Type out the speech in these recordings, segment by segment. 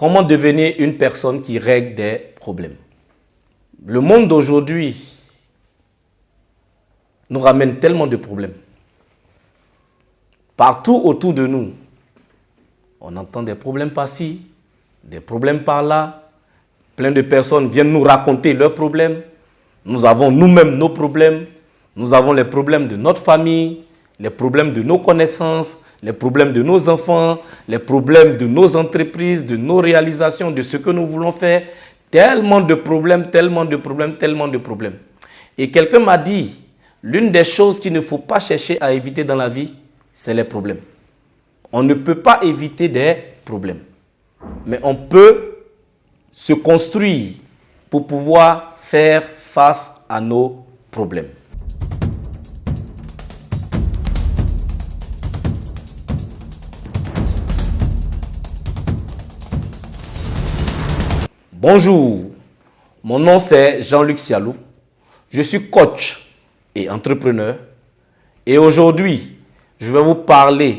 Comment devenir une personne qui règle des problèmes? Le monde d'aujourd'hui nous ramène tellement de problèmes. Partout autour de nous, on entend des problèmes par-ci, des problèmes par-là. Plein de personnes viennent nous raconter leurs problèmes. Nous avons nous-mêmes nos problèmes. Nous avons les problèmes de notre famille, les problèmes de nos connaissances, les problèmes de nos enfants, les problèmes de nos entreprises, de nos réalisations, de ce que nous voulons faire. Tellement de problèmes, tellement de problèmes, tellement de problèmes. Et quelqu'un m'a dit, l'une des choses qu'il ne faut pas chercher à éviter dans la vie, c'est les problèmes. On ne peut pas éviter des problèmes. Mais on peut se construire pour pouvoir faire face à nos problèmes. Bonjour, mon nom c'est Jean-Luc Sialou. Je suis coach et entrepreneur. Et aujourd'hui, je vais vous parler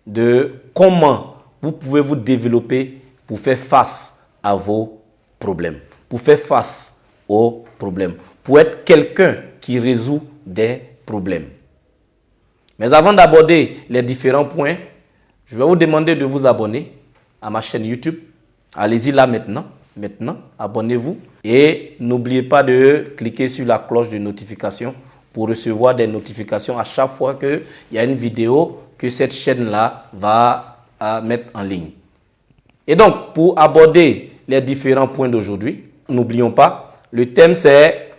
de comment vous pouvez vous développer pour faire face à vos problèmes. Pour faire face aux problèmes. Pour être quelqu'un qui résout des problèmes. Mais avant d'aborder les différents points, je vais vous demander de vous abonner à ma chaîne YouTube. Allez-y là maintenant. Abonnez-vous et n'oubliez pas de cliquer sur la cloche de notification pour recevoir des notifications à chaque fois qu'il y a une vidéo que cette chaîne-là va mettre en ligne. Et donc, pour aborder les différents points d'aujourd'hui, n'oublions pas, le thème c'est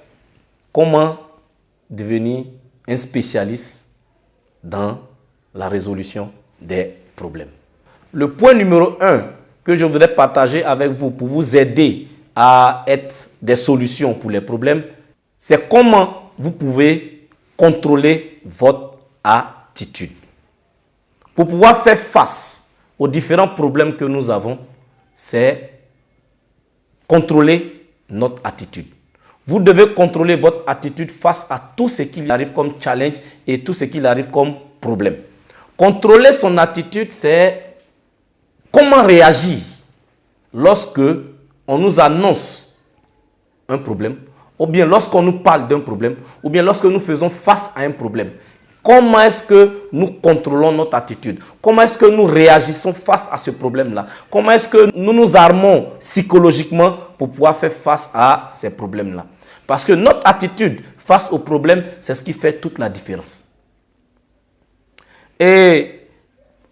comment devenir un spécialiste dans la résolution des problèmes. Le point numéro 1 que je voudrais partager avec vous pour vous aider à être des solutions pour les problèmes, c'est comment vous pouvez contrôler votre attitude. Pour pouvoir faire face aux différents problèmes que nous avons, c'est contrôler notre attitude. Vous devez contrôler votre attitude face à tout ce qui arrive comme challenge et tout ce qui arrive comme problème. Contrôler son attitude, c'est comment réagir lorsque on nous annonce un problème, ou bien lorsqu'on nous parle d'un problème, ou bien lorsque nous faisons face à un problème. Comment est-ce que nous contrôlons notre attitude? Comment est-ce que nous réagissons face à ce problème-là? Comment est-ce que nous nous armons psychologiquement pour pouvoir faire face à ces problèmes-là? Parce que notre attitude face aux problèmes, c'est ce qui fait toute la différence. Et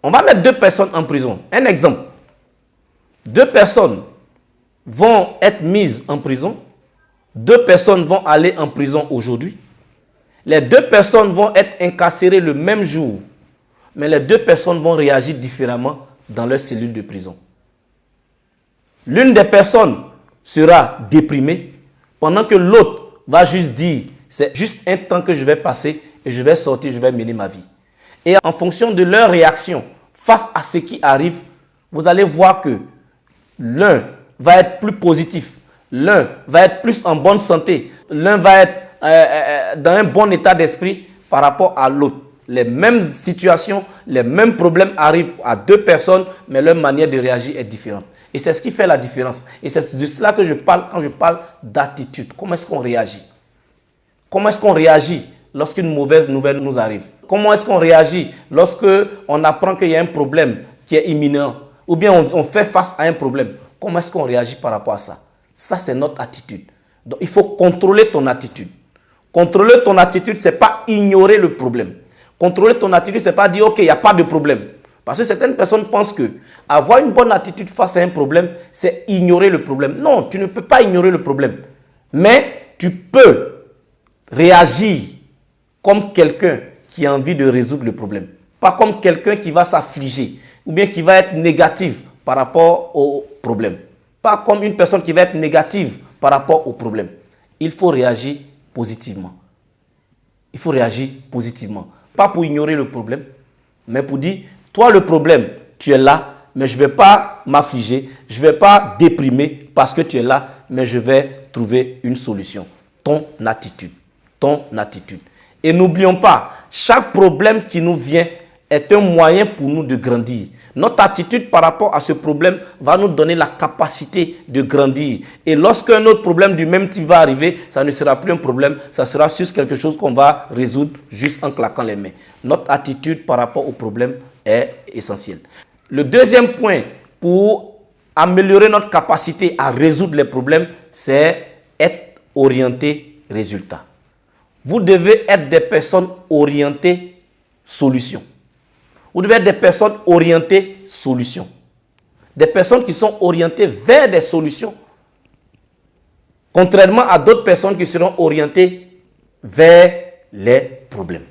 on va mettre deux personnes en prison. Un exemple. Deux personnes vont être mises en prison. Deux personnes vont aller en prison aujourd'hui. Les deux personnes vont être incarcérées le même jour. Mais les deux personnes vont réagir différemment dans leur cellule de prison. L'une des personnes sera déprimée, pendant que l'autre va juste dire, c'est juste un temps que je vais passer et je vais sortir, je vais mener ma vie. Et en fonction de leur réaction face à ce qui arrive, vous allez voir que l'un va être plus positif, l'un va être plus en bonne santé, l'un va être dans un bon état d'esprit par rapport à l'autre. Les mêmes situations, les mêmes problèmes arrivent à deux personnes, mais leur manière de réagir est différente. Et c'est ce qui fait la différence. Et c'est de cela que je parle quand je parle d'attitude. Comment est-ce qu'on réagit? Comment est-ce qu'on réagit lorsqu'une mauvaise nouvelle nous arrive? Comment est-ce qu'on réagit lorsqu'on apprend qu'il y a un problème qui est imminent? Ou bien on fait face à un problème? Comment est-ce qu'on réagit par rapport à ça? Ça, c'est notre attitude. Donc, il faut contrôler ton attitude. Contrôler ton attitude, ce n'est pas ignorer le problème. Contrôler ton attitude, ce n'est pas dire, OK, il n'y a pas de problème. Parce que certaines personnes pensent que avoir une bonne attitude face à un problème, c'est ignorer le problème. Non, tu ne peux pas ignorer le problème. Mais tu peux réagir comme quelqu'un qui a envie de résoudre le problème. Pas comme quelqu'un qui va s'affliger ou bien qui va être négatif par rapport au problème. Pas comme une personne qui va être négative par rapport au problème. Il faut réagir positivement. Il faut réagir positivement. Pas pour ignorer le problème, mais pour dire, toi le problème, tu es là, mais je ne vais pas m'affliger, je ne vais pas déprimer parce que tu es là, mais je vais trouver une solution. Ton attitude. Ton attitude. Et n'oublions pas, chaque problème qui nous vient est un moyen pour nous de grandir. Notre attitude par rapport à ce problème va nous donner la capacité de grandir. Et lorsqu'un autre problème du même type va arriver, ça ne sera plus un problème, ça sera juste quelque chose qu'on va résoudre juste en claquant les mains. Notre attitude par rapport au problème est essentielle. Le deuxième point pour améliorer notre capacité à résoudre les problèmes, c'est être orienté résultat. Vous devez être des personnes orientées solutions. Vous devez être des personnes orientées solutions. Des personnes qui sont orientées vers des solutions. Contrairement à d'autres personnes qui seront orientées vers les problèmes.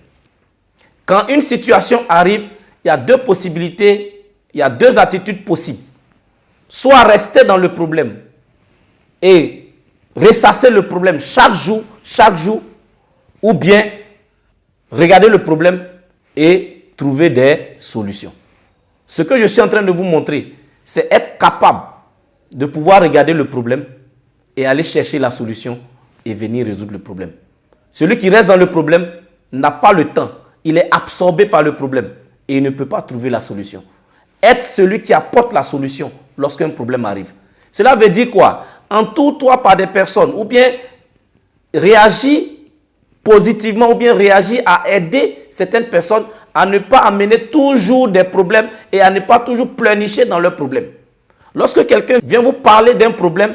Quand une situation arrive, il y a deux possibilités, il y a deux attitudes possibles. Soit rester dans le problème et ressasser le problème chaque jour, ou bien regarder le problème et trouver des solutions. Ce que je suis en train de vous montrer, c'est être capable de pouvoir regarder le problème et aller chercher la solution et venir résoudre le problème. Celui qui reste dans le problème n'a pas le temps. Il est absorbé par le problème et il ne peut pas trouver la solution. Être celui qui apporte la solution lorsqu'un problème arrive. Cela veut dire quoi? Entoure-toi par des personnes ou bien réagis positivement ou bien réagir à aider certaines personnes à ne pas amener toujours des problèmes et à ne pas toujours pleurnicher dans leurs problèmes. Lorsque quelqu'un vient vous parler d'un problème,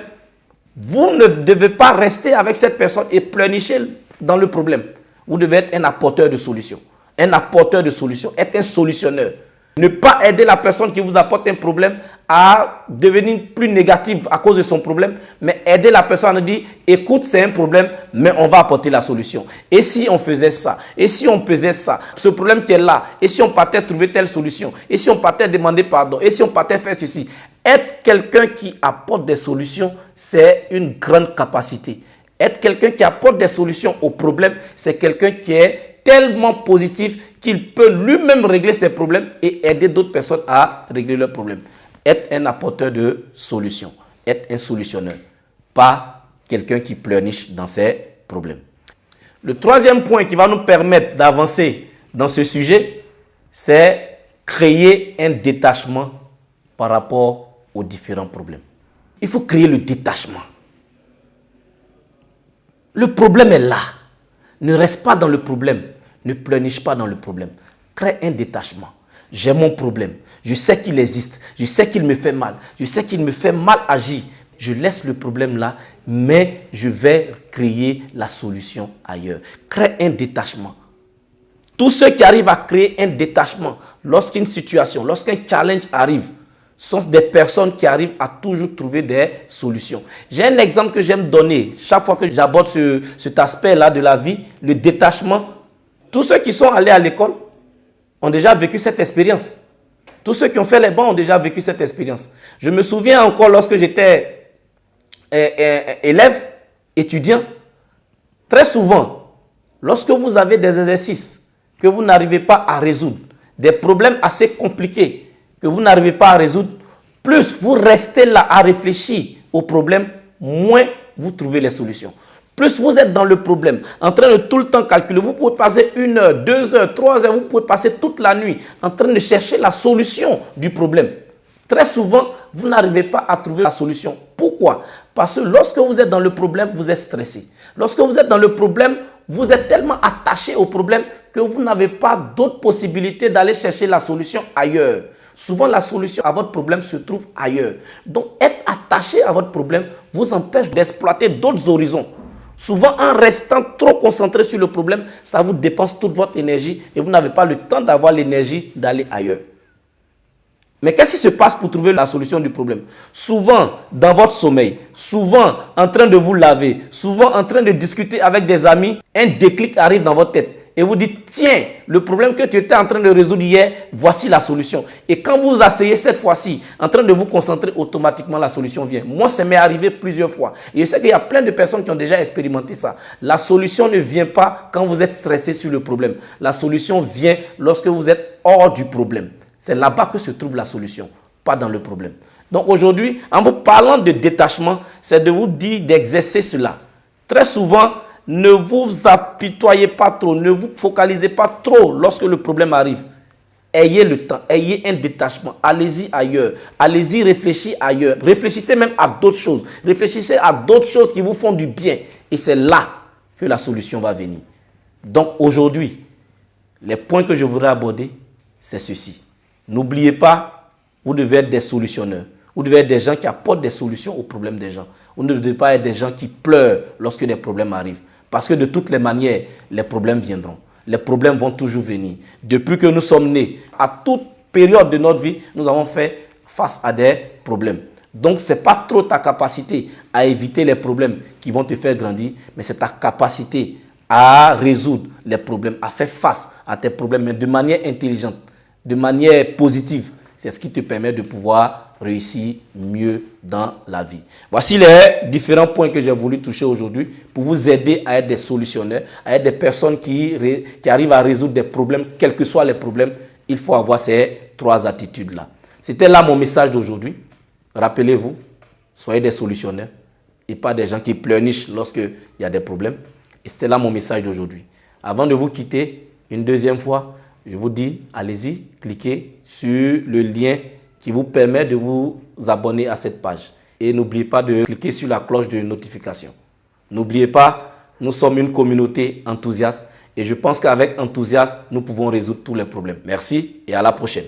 vous ne devez pas rester avec cette personne et pleurnicher dans le problème. Vous devez être un apporteur de solutions. Un apporteur de solutions, être un solutionneur. Ne pas aider la personne qui vous apporte un problème à devenir plus négative à cause de son problème, mais aider la personne à dire, écoute, c'est un problème, mais on va apporter la solution. Et si on faisait ça? Et si on faisait ça? Ce problème qui est là, et si on partait trouver telle solution? Et si on partait demander pardon? Et si on partait faire ceci? Être quelqu'un qui apporte des solutions, c'est une grande capacité. Être quelqu'un qui apporte des solutions aux problèmes, c'est quelqu'un qui est tellement positif qu'il peut lui-même régler ses problèmes et aider d'autres personnes à régler leurs problèmes. Être un apporteur de solutions, être un solutionneur, pas quelqu'un qui pleurniche dans ses problèmes. Le troisième point qui va nous permettre d'avancer dans ce sujet, c'est créer un détachement par rapport aux différents problèmes. Il faut créer le détachement. Le problème est là. Ne reste pas dans le problème. Ne pleurniche pas dans le problème. Crée un détachement. J'ai mon problème. Je sais qu'il existe. Je sais qu'il me fait mal. Je sais qu'il me fait mal agir. Je laisse le problème là, mais je vais créer la solution ailleurs. Crée un détachement. Tous ceux qui arrivent à créer un détachement lorsqu'une situation, lorsqu'un challenge arrive, sont des personnes qui arrivent à toujours trouver des solutions. J'ai un exemple que j'aime donner chaque fois que j'aborde cet aspect-là de la vie, le détachement. Tous ceux qui sont allés à l'école ont déjà vécu cette expérience. Tous ceux qui ont fait les bancs ont déjà vécu cette expérience. Je me souviens encore lorsque j'étais élève, étudiant, très souvent, lorsque vous avez des exercices que vous n'arrivez pas à résoudre, des problèmes assez compliqués que vous n'arrivez pas à résoudre, plus vous restez là à réfléchir aux problèmes, moins vous trouvez les solutions. Plus vous êtes dans le problème, en train de tout le temps calculer, vous pouvez passer 1 heure, 2 heures, 3 heures, vous pouvez passer toute la nuit en train de chercher la solution du problème. Très souvent, vous n'arrivez pas à trouver la solution. Pourquoi? Parce que lorsque vous êtes dans le problème, vous êtes stressé. Lorsque vous êtes dans le problème, vous êtes tellement attaché au problème que vous n'avez pas d'autre possibilité d'aller chercher la solution ailleurs. Souvent, la solution à votre problème se trouve ailleurs. Donc, être attaché à votre problème vous empêche d'exploiter d'autres horizons. Souvent, en restant trop concentré sur le problème, ça vous dépense toute votre énergie et vous n'avez pas le temps d'avoir l'énergie d'aller ailleurs. Mais qu'est-ce qui se passe pour trouver la solution du problème? Souvent, dans votre sommeil, souvent en train de vous laver, souvent en train de discuter avec des amis, un déclic arrive dans votre tête. Et vous dites, tiens, le problème que tu étais en train de résoudre hier, voici la solution. Et quand vous vous asseyez cette fois-ci, en train de vous concentrer, automatiquement la solution vient. Moi, ça m'est arrivé plusieurs fois. Et je sais qu'il y a plein de personnes qui ont déjà expérimenté ça. La solution ne vient pas quand vous êtes stressé sur le problème. La solution vient lorsque vous êtes hors du problème. C'est là-bas que se trouve la solution, pas dans le problème. Donc aujourd'hui, en vous parlant de détachement, c'est de vous dire d'exercer cela. Très souvent, ne vous apitoyez pas trop, ne vous focalisez pas trop lorsque le problème arrive. ayez le temps, ayez un détachement, allez-y ailleurs, allez-y réfléchir ailleurs, réfléchissez même à d'autres choses, réfléchissez à d'autres choses qui vous font du bien et c'est là que la solution va venir. Donc aujourd'hui, les points que je voudrais aborder, c'est ceci. N'oubliez pas, vous devez être des solutionneurs. Vous devez être des gens qui apportent des solutions aux problèmes des gens. Vous ne devez pas être des gens qui pleurent lorsque des problèmes arrivent. Parce que de toutes les manières, les problèmes viendront. Les problèmes vont toujours venir. Depuis que nous sommes nés, à toute période de notre vie, nous avons fait face à des problèmes. Donc, ce n'est pas trop ta capacité à éviter les problèmes qui vont te faire grandir, mais c'est ta capacité à résoudre les problèmes, à faire face à tes problèmes, mais de manière intelligente, de manière positive. C'est ce qui te permet de pouvoir réussir mieux dans la vie. Voici les différents points que j'ai voulu toucher aujourd'hui pour vous aider à être des solutionnaires, à être des personnes qui arrivent à résoudre des problèmes, quels que soient les problèmes. Il faut avoir ces 3 attitudes-là. C'était là mon message d'aujourd'hui. Rappelez-vous, soyez des solutionnaires et pas des gens qui pleurnichent lorsqu'il y a des problèmes. Et c'était là mon message d'aujourd'hui. Avant de vous quitter, une deuxième fois, je vous dis, allez-y, cliquez sur le lien qui vous permet de vous abonner à cette page. Et n'oubliez pas de cliquer sur la cloche de notification. N'oubliez pas, nous sommes une communauté enthousiaste et je pense qu'avec enthousiasme, nous pouvons résoudre tous les problèmes. Merci et à la prochaine.